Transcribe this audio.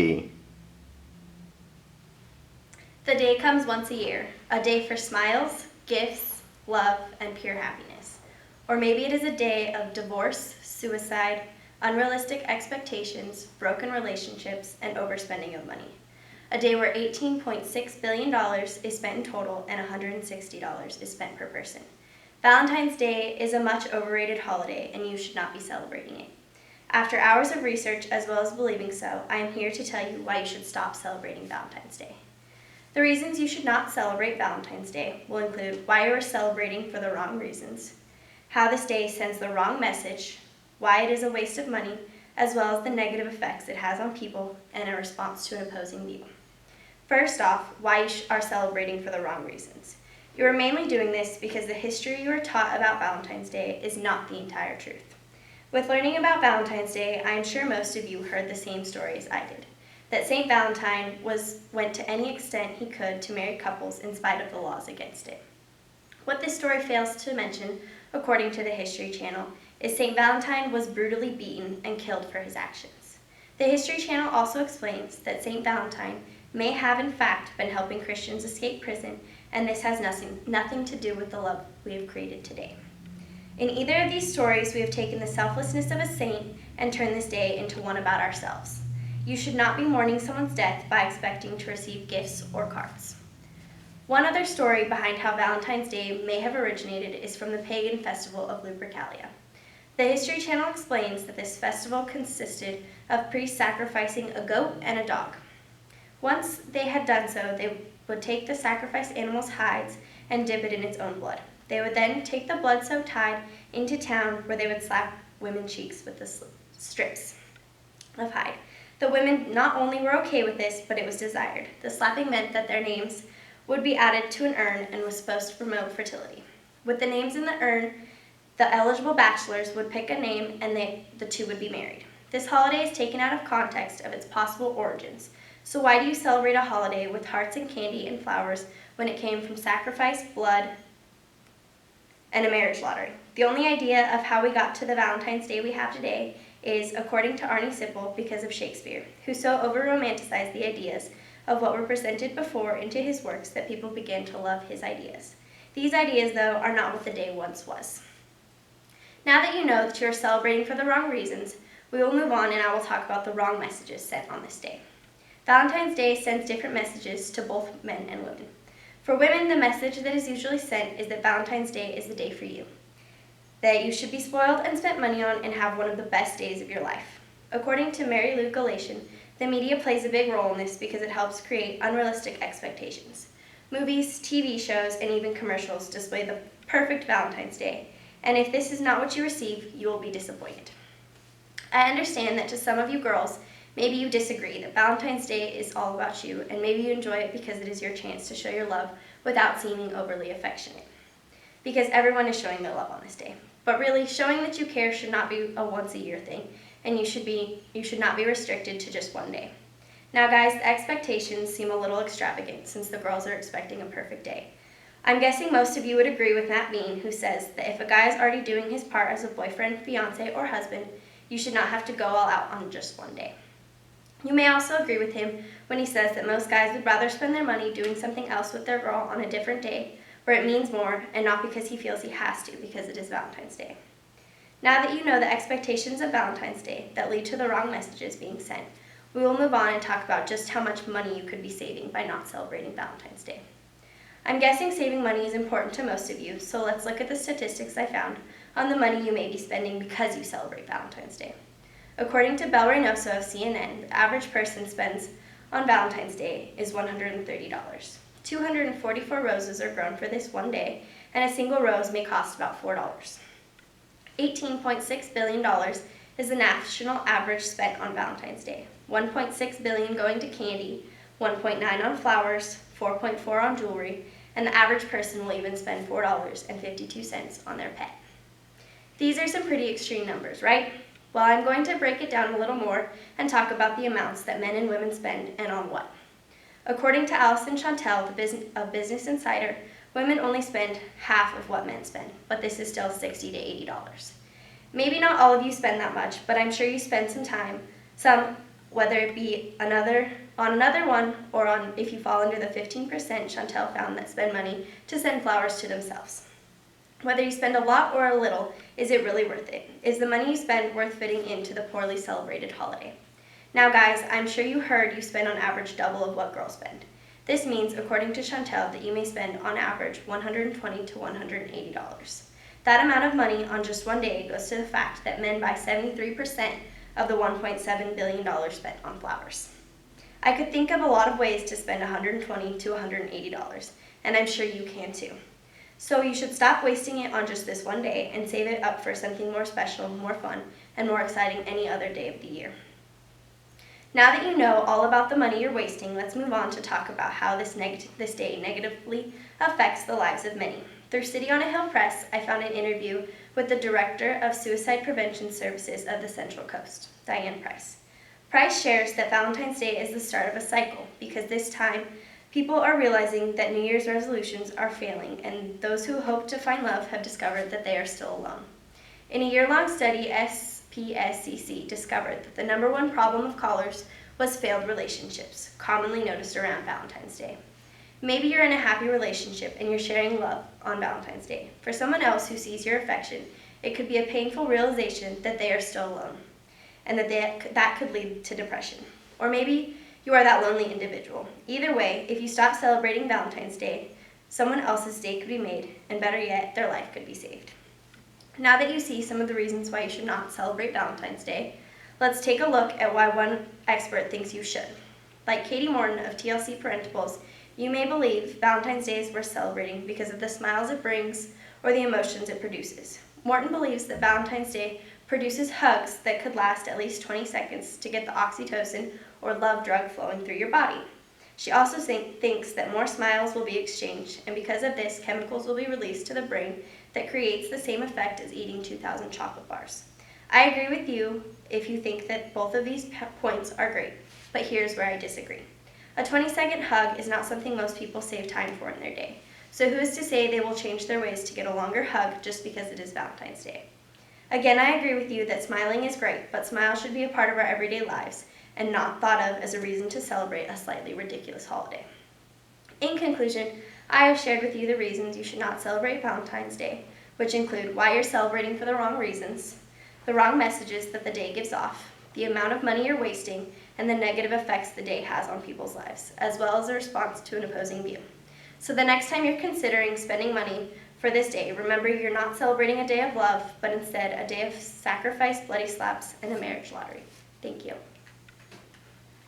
The day comes once a year, a day for smiles, gifts, love, and pure happiness. Or maybe it is a day of divorce, suicide, unrealistic expectations, broken relationships, and overspending of money. A day where $18.6 billion is spent in total and $160 is spent per person. Valentine's Day is a much overrated holiday and you should not be celebrating it. After hours of research as well as believing so, I am here to tell you why you should stop celebrating Valentine's Day. The reasons you should not celebrate Valentine's Day will include why you are celebrating for the wrong reasons, how this day sends the wrong message, why it is a waste of money, as well as the negative effects it has on people and a response to an opposing view. First off, why you are celebrating for the wrong reasons. You are mainly doing this because the history you are taught about Valentine's Day is not the entire truth. With learning about Valentine's Day, I am sure most of you heard the same stories I did. That St. Valentine went to any extent he could to marry couples in spite of the laws against it. What this story fails to mention, according to the History Channel, is St. Valentine was brutally beaten and killed for his actions. The History Channel also explains that St. Valentine may have in fact been helping Christians escape prison, and this has nothing to do with the love we have created today. In either of these stories, we have taken the selflessness of a saint and turned this day into one about ourselves. You should not be mourning someone's death by expecting to receive gifts or cards. One other story behind how Valentine's Day may have originated is from the pagan festival of Lupercalia. The History Channel explains that this festival consisted of priests sacrificing a goat and a dog. Once they had done so, they would take the sacrificed animal's hides and dip it in its own blood. They would then take the blood-soaked hide into town where they would slap women's cheeks with the strips of hide. The women not only were okay with this, but it was desired. The slapping meant that their names would be added to an urn and was supposed to promote fertility. With the names in the urn, the eligible bachelors would pick a name and the two would be married. This holiday is taken out of context of its possible origins. So why do you celebrate a holiday with hearts and candy and flowers when it came from sacrifice, blood, and a marriage lottery? The only idea of how we got to the Valentine's Day we have today is, according to Arnie Sipple, because of Shakespeare, who so over-romanticized the ideas of what were presented before into his works that people began to love his ideas. These ideas, though, are not what the day once was. Now that you know that you are celebrating for the wrong reasons, we will move on and I will talk about the wrong messages sent on this day. Valentine's Day sends different messages to both men and women. For women, the message that is usually sent is that Valentine's Day is the day for you, that you should be spoiled and spent money on and have one of the best days of your life. According to Mary Lou Galatian, the media plays a big role in this because it helps create unrealistic expectations. Movies, TV shows, and even commercials display the perfect Valentine's Day, and if this is not what you receive, you will be disappointed. I understand that to some of you girls, maybe you disagree that Valentine's Day is all about you, and maybe you enjoy it because it is your chance to show your love without seeming overly affectionate, because everyone is showing their love on this day. But really, showing that you care should not be a once-a-year thing, and you should not be restricted to just one day. Now guys, the expectations seem a little extravagant since the girls are expecting a perfect day. I'm guessing most of you would agree with Matt Bean, who says that if a guy is already doing his part as a boyfriend, fiance, or husband, you should not have to go all out on just one day. You may also agree with him when he says that most guys would rather spend their money doing something else with their girl on a different day, where it means more, and not because he feels he has to, because it is Valentine's Day. Now that you know the expectations of Valentine's Day that lead to the wrong messages being sent, we will move on and talk about just how much money you could be saving by not celebrating Valentine's Day. I'm guessing saving money is important to most of you, so let's look at the statistics I found on the money you may be spending because you celebrate Valentine's Day. According to Bel Reynoso of CNN, the average person spends on Valentine's Day is $130. 244 roses are grown for this one day, and a single rose may cost about $4. $18.6 billion is the national average spent on Valentine's Day. $1.6 billion going to candy, $1.9 on flowers, $4.4 on jewelry, and the average person will even spend $4.52 on their pet. These are some pretty extreme numbers, right? Well, I'm going to break it down a little more and talk about the amounts that men and women spend and on what. According to Allison Chantel of Business Insider, women only spend half of what men spend, but this is still $60 to $80. Maybe not all of you spend that much, but I'm sure you spend some whether it be another one or on if you fall under the 15% Chantel found that spend money to send flowers to themselves. Whether you spend a lot or a little, is it really worth it? Is the money you spend worth fitting into the poorly celebrated holiday? Now guys, I'm sure you heard you spend on average double of what girls spend. This means, according to Chantel, that you may spend on average $120 to $180. That amount of money on just one day goes to the fact that men buy 73% of the $1.7 billion spent on flowers. I could think of a lot of ways to spend $120 to $180, and I'm sure you can too. So you should stop wasting it on just this one day and save it up for something more special, more fun, and more exciting any other day of the year. Now that you know all about the money you're wasting, let's move on to talk about how this day negatively affects the lives of many. Through City on a Hill Press, I found an interview with the Director of Suicide Prevention Services of the Central Coast, Diane Price. Price shares that Valentine's Day is the start of a cycle because this time people are realizing that New Year's resolutions are failing, and those who hope to find love have discovered that they are still alone. In a year-long study, SPSCC discovered that the number one problem of callers was failed relationships, commonly noticed around Valentine's Day. Maybe you're in a happy relationship and you're sharing love on Valentine's Day. For someone else who sees your affection, it could be a painful realization that they are still alone, and that could lead to depression. Or maybe you are that lonely individual. Either way, if you stop celebrating Valentine's Day, someone else's day could be made, and better yet, their life could be saved. Now that you see some of the reasons why you should not celebrate Valentine's Day, let's take a look at why one expert thinks you should. Like Katie Morton of TLC Parentables, you may believe Valentine's Day is worth celebrating because of the smiles it brings or the emotions it produces. Morton believes that Valentine's Day produces hugs that could last at least 20 seconds to get the oxytocin or love drug flowing through your body. She also thinks that more smiles will be exchanged, and because of this, chemicals will be released to the brain that creates the same effect as eating 2,000 chocolate bars. I agree with you if you think that both of these points are great, but here's where I disagree. A 20-second hug is not something most people save time for in their day, so who is to say they will change their ways to get a longer hug just because it is Valentine's Day? Again, I agree with you that smiling is great, but smiles should be a part of our everyday lives and not thought of as a reason to celebrate a slightly ridiculous holiday. In conclusion, I have shared with you the reasons you should not celebrate Valentine's Day, which include why you're celebrating for the wrong reasons, the wrong messages that the day gives off, the amount of money you're wasting, and the negative effects the day has on people's lives, as well as a response to an opposing view. So the next time you're considering spending money for this day, remember you're not celebrating a day of love, but instead a day of sacrifice, bloody slaps, and a marriage lottery. Thank you.